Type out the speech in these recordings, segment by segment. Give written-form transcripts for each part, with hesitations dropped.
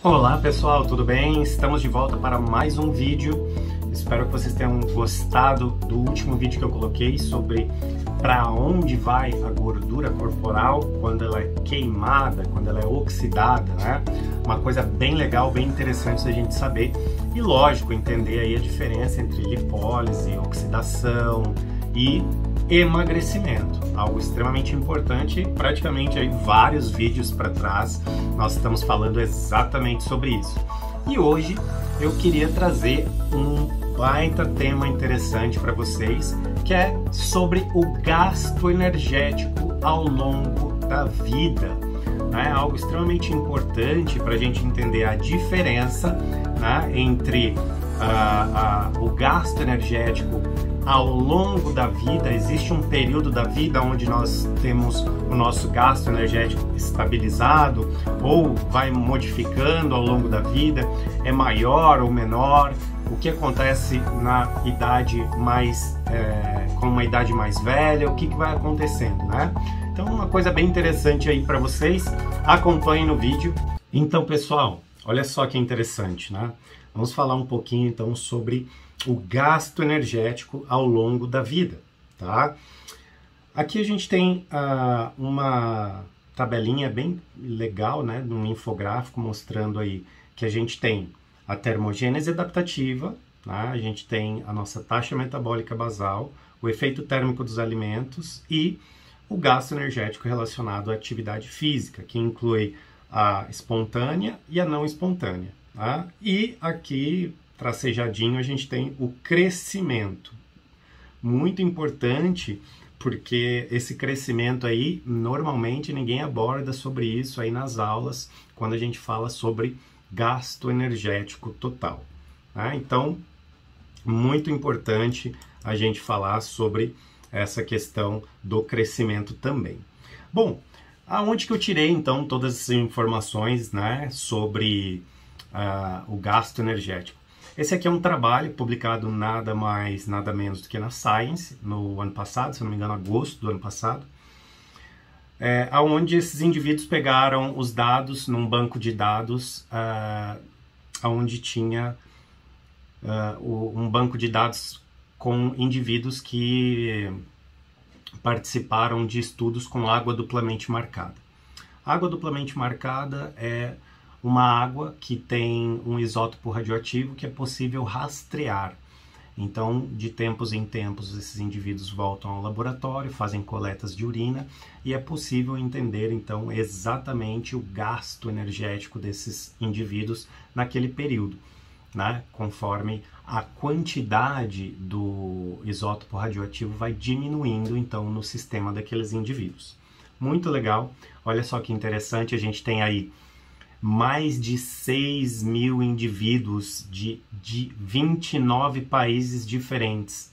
Olá pessoal, tudo bem? Estamos de volta para mais um vídeo. Espero que vocês tenham gostado do último vídeo que eu coloquei sobre para onde vai a gordura corporal quando ela é queimada, quando ela é oxidada, né? Uma coisa bem legal, bem interessante da gente saber e, lógico, entender aí a diferença entre lipólise, oxidação e emagrecimento, algo extremamente importante. Praticamente aí vários vídeos para trás nós estamos falando exatamente sobre isso. E hoje eu queria trazer um baita tema interessante para vocês, que é sobre o gasto energético ao longo da vida. É algo extremamente importante para a gente entender a diferença, né, entre o gasto energético ao longo da vida. Existe um período da vida onde nós temos o nosso gasto energético estabilizado ou vai modificando ao longo da vida, é maior ou menor. O que acontece na idade mais, com uma idade mais velha, o que vai acontecendo, né? Então, uma coisa bem interessante aí para vocês, acompanhem no vídeo. Então, pessoal, olha só que interessante, né? Vamos falar um pouquinho então sobre o gasto energético ao longo da vida, tá? Aqui a gente tem uma tabelinha bem legal, né, num infográfico mostrando aí que a gente tem a termogênese adaptativa, tá? A gente tem a nossa taxa metabólica basal, o efeito térmico dos alimentos e o gasto energético relacionado à atividade física, que inclui a espontânea e a não espontânea, tá? E aqui, tracejadinho, a gente tem o crescimento. Muito importante, porque esse crescimento aí, normalmente ninguém aborda sobre isso aí nas aulas, quando a gente fala sobre gasto energético total, tá? Então, muito importante a gente falar sobre essa questão do crescimento também. Bom, aonde que eu tirei então todas essas informações, né, sobre o gasto energético? Esse aqui é um trabalho publicado nada mais, nada menos do que na Science, no ano passado, se não me engano, agosto do ano passado, onde esses indivíduos pegaram os dados num banco de dados, onde tinha um banco de dados com indivíduos que participaram de estudos com água duplamente marcada. Água duplamente marcada é uma água que tem um isótopo radioativo que é possível rastrear. Então, de tempos em tempos, esses indivíduos voltam ao laboratório, fazem coletas de urina e é possível entender, então, exatamente o gasto energético desses indivíduos naquele período, né? Conforme a quantidade do isótopo radioativo vai diminuindo, então, no sistema daqueles indivíduos. Muito legal. Olha só que interessante, a gente tem aí mais de 6 mil indivíduos de 29 países diferentes.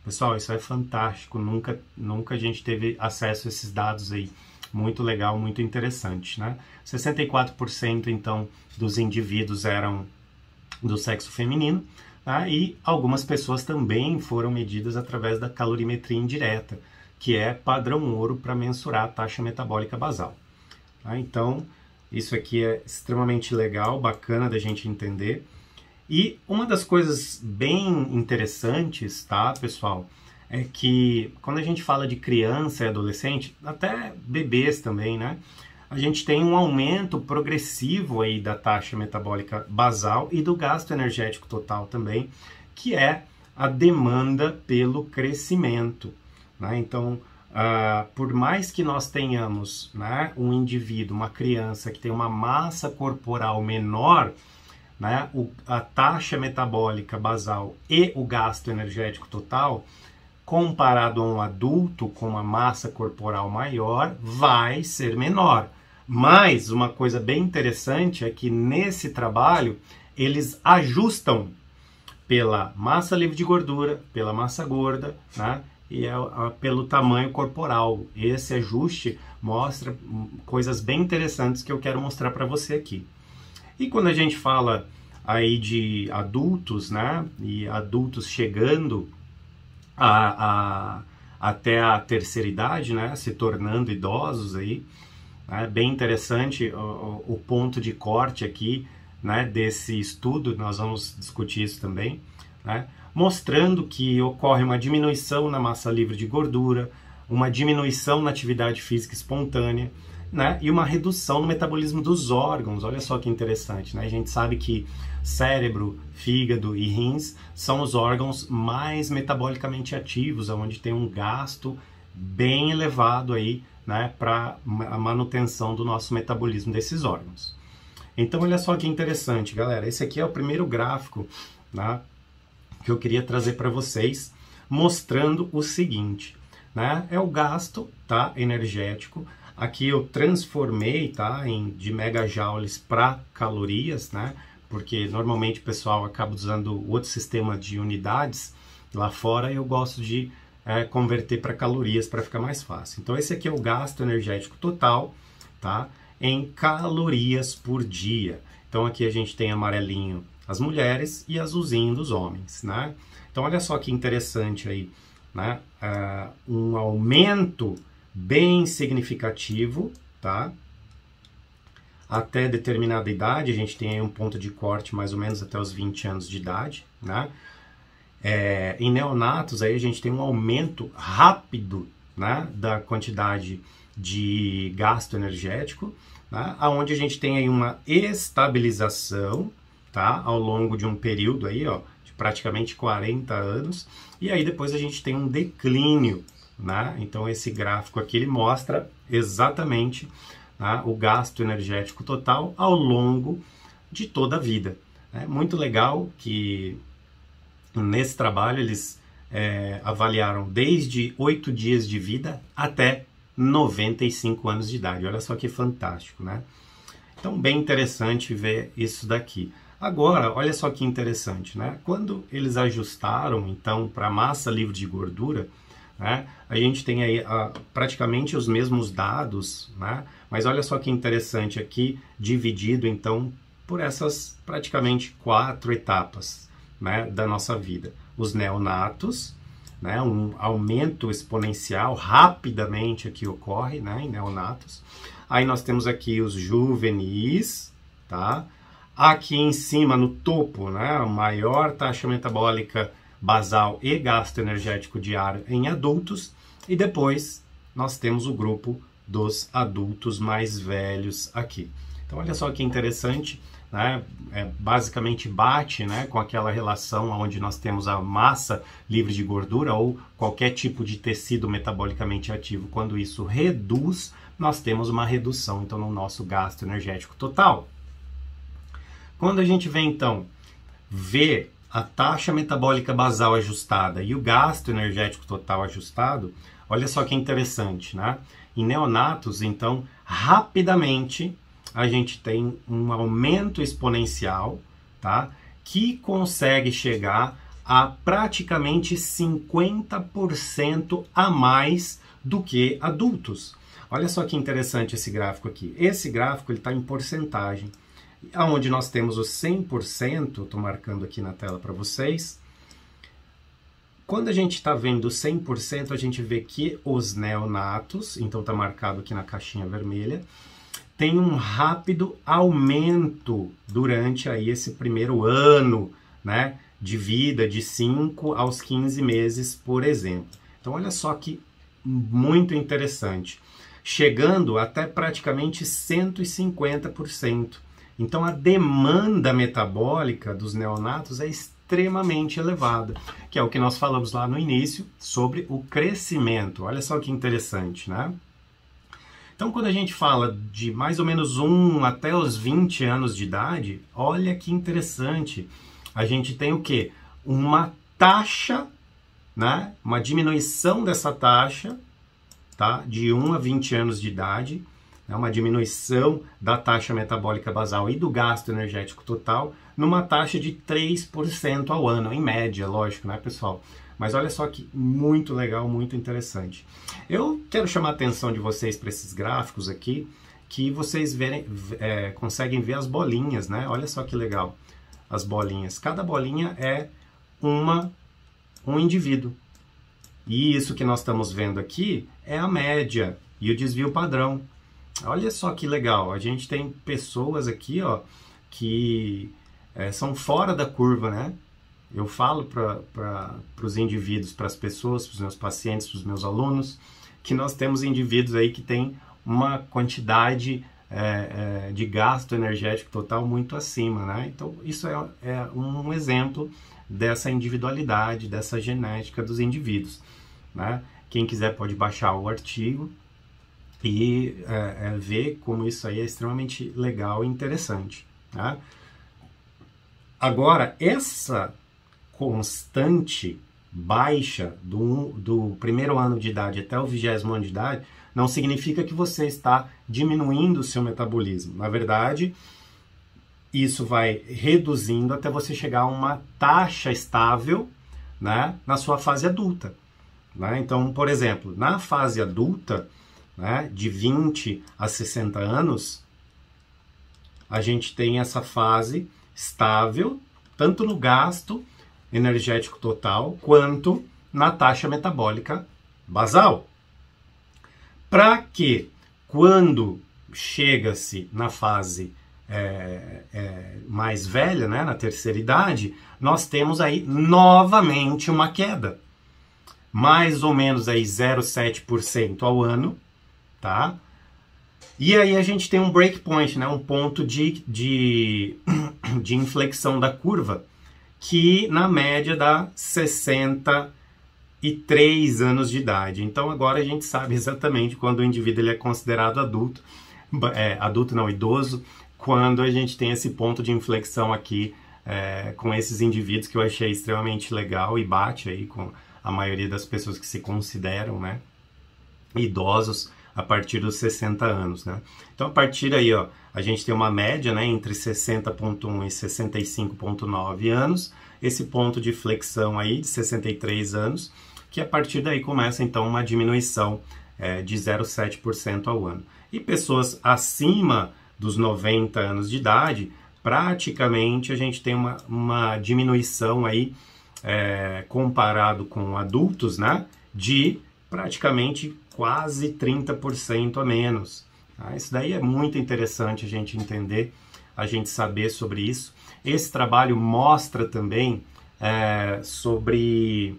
Pessoal, isso é fantástico, nunca a gente teve acesso a esses dados aí. Muito legal, muito interessante, né? 64% então dos indivíduos eram do sexo feminino, tá? E algumas pessoas também foram medidas através da calorimetria indireta, que é padrão ouro para mensurar a taxa metabólica basal, tá? Então, isso aqui é extremamente legal, bacana da gente entender. E uma das coisas bem interessantes, tá, pessoal, é que quando a gente fala de criança e adolescente, até bebês também, né, a gente tem um aumento progressivo aí da taxa metabólica basal e do gasto energético total também, que é a demanda pelo crescimento, né? Então, por mais que nós tenhamos, né, um indivíduo, uma criança que tem uma massa corporal menor, né, a taxa metabólica basal e o gasto energético total, comparado a um adulto com uma massa corporal maior, vai ser menor. Mas uma coisa bem interessante é que nesse trabalho eles ajustam pela massa livre de gordura, pela massa gorda, né, e pelo tamanho corporal. Esse ajuste mostra coisas bem interessantes que eu quero mostrar para você aqui. E quando a gente fala aí de adultos, né, e adultos chegando até a terceira idade, né, se tornando idosos aí, É bem interessante o ponto de corte aqui né, desse estudo, nós vamos discutir isso também, né, mostrando que ocorre uma diminuição na massa livre de gordura, uma diminuição na atividade física espontânea, né, e uma redução no metabolismo dos órgãos. Olha só que interessante, né? A gente sabe que cérebro, fígado e rins são os órgãos mais metabolicamente ativos, onde tem um gasto bem elevado aí, né, para a manutenção do nosso metabolismo desses órgãos. Então, olha só que interessante, galera. Esse aqui é o primeiro gráfico, né, que eu queria trazer para vocês, mostrando o seguinte, né? É o gasto, tá, energético. Aqui eu transformei, tá, de megajoules para calorias, né? Porque normalmente o pessoal acaba usando outro sistema de unidades lá fora, e eu gosto de converter para calorias para ficar mais fácil. Então esse aqui é o gasto energético total, tá, em calorias por dia. Então aqui a gente tem amarelinho as mulheres e azulzinho dos homens, né? Então olha só que interessante aí, né? Um aumento bem significativo, tá? Até determinada idade, a gente tem aí um ponto de corte mais ou menos até os 20 anos de idade, né? Em neonatos aí a gente tem um aumento rápido, né, da quantidade de gasto energético, né, onde a gente tem aí uma estabilização, tá, ao longo de um período aí, ó, de praticamente 40 anos, e aí depois a gente tem um declínio, né? Então esse gráfico aqui ele mostra exatamente, né, o gasto energético total ao longo de toda a vida. É muito legal que nesse trabalho eles avaliaram desde 8 dias de vida até 95 anos de idade. Olha só que fantástico, né? Então bem interessante ver isso daqui. Agora, olha só que interessante, né? Quando eles ajustaram então para a massa livre de gordura, né, a gente tem aí praticamente os mesmos dados, né? Mas olha só que interessante aqui, dividido então por essas praticamente 4 etapas, né, da nossa vida. Os neonatos, né, um aumento exponencial rapidamente aqui ocorre, né, em neonatos. Aí nós temos aqui os juvenis, tá? Aqui em cima, no topo, né, a maior taxa metabólica basal e gasto energético diário em adultos, e depois nós temos o grupo dos adultos mais velhos aqui. Então olha só que interessante, né? Basicamente bate, né, com aquela relação onde nós temos a massa livre de gordura ou qualquer tipo de tecido metabolicamente ativo. Quando isso reduz, nós temos uma redução então no nosso gasto energético total. Quando a gente vem então ver a taxa metabólica basal ajustada e o gasto energético total ajustado, olha só que interessante, né? Em neonatos, então, rapidamente a gente tem um aumento exponencial, tá? Que consegue chegar a praticamente 50% a mais do que adultos. Olha só que interessante esse gráfico aqui. Esse gráfico está em porcentagem. Onde nós temos os 100%, estou marcando aqui na tela para vocês. Quando a gente está vendo 100%, a gente vê que os neonatos, então está marcado aqui na caixinha vermelha, tem um rápido aumento durante aí esse primeiro ano, né, de vida, de 5 aos 15 meses, por exemplo. Então olha só que muito interessante, chegando até praticamente 150%. Então a demanda metabólica dos neonatos é extremamente elevada, que é o que nós falamos lá no início sobre o crescimento. Olha só que interessante, né? Então quando a gente fala de mais ou menos 1 até os 20 anos de idade, olha que interessante. A gente tem o quê? Uma taxa, né? Uma diminuição dessa taxa, tá? De 1 a 20 anos de idade, uma diminuição da taxa metabólica basal e do gasto energético total numa taxa de 3% ao ano, em média, lógico, né, pessoal? Mas olha só que muito legal, muito interessante. Eu quero chamar a atenção de vocês para esses gráficos aqui, que vocês conseguem ver as bolinhas, né? Olha só que legal, as bolinhas. Cada bolinha é um indivíduo. E isso que nós estamos vendo aqui é a média e o desvio padrão. Olha só que legal, a gente tem pessoas aqui, ó, que são fora da curva, né? Eu falo para os indivíduos, para as pessoas, para os meus pacientes, para os meus alunos, que nós temos indivíduos aí que têm uma quantidade de gasto energético total muito acima, né? Então, isso é um exemplo dessa individualidade, dessa genética dos indivíduos, né? Quem quiser pode baixar o artigo e ver como isso aí é extremamente legal e interessante, tá? Agora, essa constante baixa do primeiro ano de idade até o 20º ano de idade não significa que você está diminuindo o seu metabolismo. Na verdade, isso vai reduzindo até você chegar a uma taxa estável, né, na sua fase adulta, né? Então, por exemplo, na fase adulta, né, de 20 a 60 anos, a gente tem essa fase estável, tanto no gasto energético total, quanto na taxa metabólica basal. Para que, quando chega-se na fase mais velha, né, na terceira idade, nós temos aí novamente uma queda. Mais ou menos aí 0,7% ao ano, tá? E aí a gente tem um breakpoint, né, um ponto de inflexão da curva, que na média dá 63 anos de idade. Então agora a gente sabe exatamente quando o indivíduo ele é considerado adulto, idoso, quando a gente tem esse ponto de inflexão aqui com esses indivíduos, que eu achei extremamente legal e bate aí com a maioria das pessoas que se consideram, né, idosos a partir dos 60 anos, né? Então, a partir daí, ó, a gente tem uma média, né, entre 60,1 e 65,9 anos, esse ponto de flexão aí de 63 anos, que a partir daí começa, então, uma diminuição de 0,7% ao ano. E pessoas acima dos 90 anos de idade, praticamente a gente tem uma diminuição aí, comparado com adultos, né, de praticamente quase 30% a menos. Tá? Isso daí é muito interessante a gente entender, a gente saber sobre isso. Esse trabalho mostra também sobre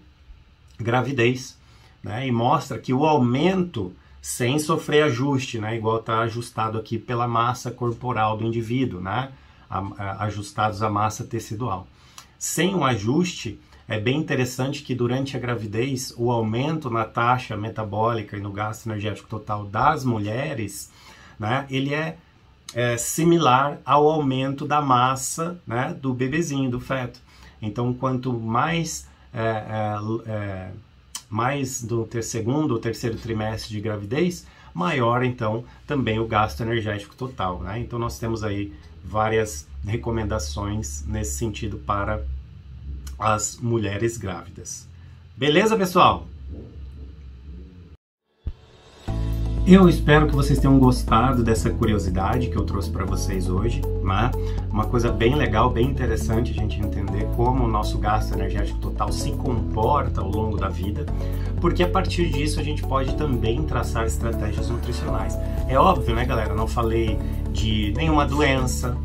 gravidez, né? E mostra que o aumento sem sofrer ajuste, né? Igual está ajustado aqui pela massa corporal do indivíduo, né? Ajustados à massa tecidual. Sem um ajuste, é bem interessante que durante a gravidez, o aumento na taxa metabólica e no gasto energético total das mulheres, né, ele é similar ao aumento da massa, né, do bebezinho, do feto. Então, quanto mais do segundo ou terceiro trimestre de gravidez, maior, então, também o gasto energético total, né? Então, nós temos aí várias recomendações nesse sentido para as mulheres grávidas. Beleza, pessoal? Eu espero que vocês tenham gostado dessa curiosidade que eu trouxe para vocês hoje, né? Uma coisa bem legal, bem interessante a gente entender como o nosso gasto energético total se comporta ao longo da vida, porque a partir disso a gente pode também traçar estratégias nutricionais. É óbvio, né, galera? Eu não falei de nenhuma doença,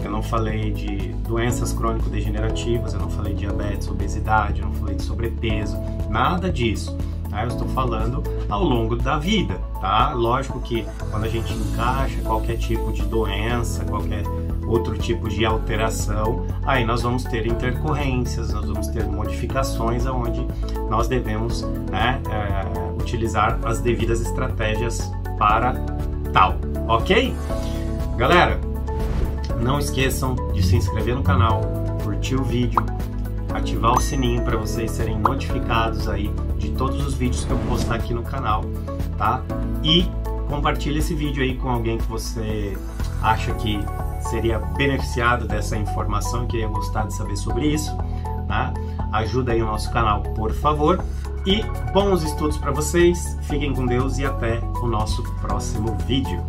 eu não falei de doenças crônico-degenerativas, eu não falei de diabetes, obesidade, eu não falei de sobrepeso, nada disso. Tá? Eu estou falando ao longo da vida, tá? Lógico que quando a gente encaixa qualquer tipo de doença, qualquer outro tipo de alteração, aí nós vamos ter intercorrências, nós vamos ter modificações onde nós devemos, né, utilizar as devidas estratégias para tal, ok? Galera, não esqueçam de se inscrever no canal, curtir o vídeo, ativar o sininho para vocês serem notificados aí de todos os vídeos que eu postar aqui no canal, tá? E compartilhe esse vídeo aí com alguém que você acha que seria beneficiado dessa informação, que ia gostar de saber sobre isso, tá? Ajuda aí o nosso canal, por favor. E bons estudos para vocês, fiquem com Deus e até o nosso próximo vídeo.